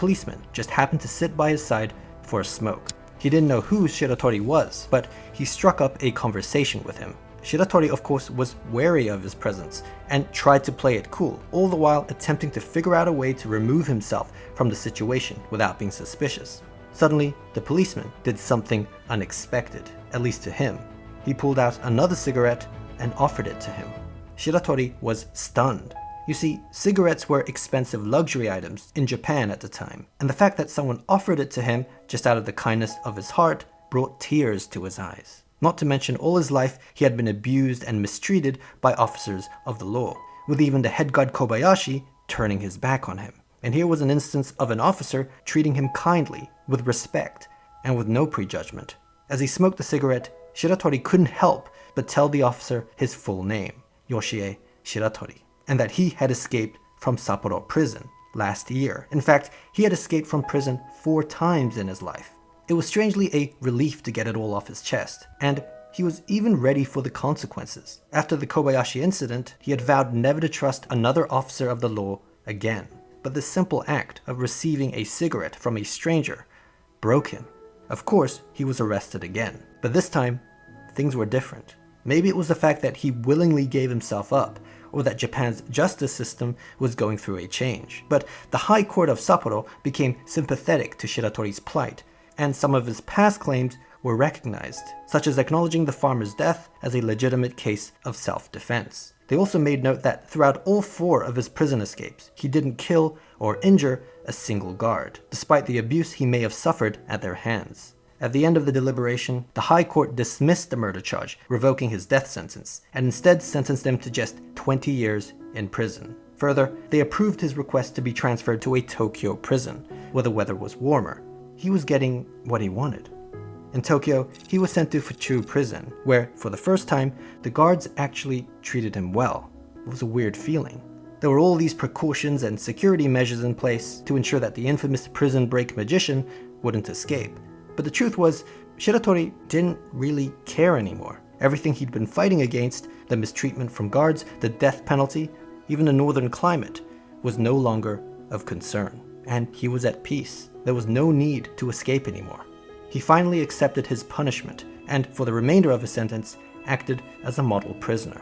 policeman just happened to sit by his side for a smoke. He didn't know who Shiratori was, but he struck up a conversation with him. Shiratori, of course, was wary of his presence and tried to play it cool, all the while attempting to figure out a way to remove himself from the situation without being suspicious. Suddenly, the policeman did something unexpected, at least to him. He pulled out another cigarette and offered it to him. Shiratori was stunned. You see, cigarettes were expensive luxury items in Japan at the time, and the fact that someone offered it to him just out of the kindness of his heart brought tears to his eyes. Not to mention, all his life he had been abused and mistreated by officers of the law, with even the head guard Kobayashi turning his back on him. And here was an instance of an officer treating him kindly, with respect, and with no prejudgment. As he smoked the cigarette, Shiratori couldn't help but tell the officer his full name, Yoshie Shiratori, and that he had escaped from Sapporo prison last year. In fact, he had escaped from prison 4 times in his life. It was strangely a relief to get it all off his chest, and he was even ready for the consequences. After the Kobayashi incident, he had vowed never to trust another officer of the law again. But the simple act of receiving a cigarette from a stranger broke him. Of course, he was arrested again, but this time, things were different. Maybe it was the fact that he willingly gave himself up, or that Japan's justice system was going through a change. But the High Court of Sapporo became sympathetic to Shiratori's plight, and some of his past claims were recognized, such as acknowledging the farmer's death as a legitimate case of self-defense. They also made note that throughout all 4 of his prison escapes, he didn't kill or injure a single guard, despite the abuse he may have suffered at their hands. At the end of the deliberation, the High Court dismissed the murder charge, revoking his death sentence, and instead sentenced him to just 20 years in prison. Further, they approved his request to be transferred to a Tokyo prison, where the weather was warmer. He was getting what he wanted. In Tokyo, he was sent to Fuchu prison, where, for the first time, the guards actually treated him well. It was a weird feeling. There were all these precautions and security measures in place to ensure that the infamous prison break magician wouldn't escape. But the truth was, Shiratori didn't really care anymore. Everything he'd been fighting against, the mistreatment from guards, the death penalty, even the northern climate, was no longer of concern. And he was at peace. There was no need to escape anymore. He finally accepted his punishment, and for the remainder of his sentence, acted as a model prisoner.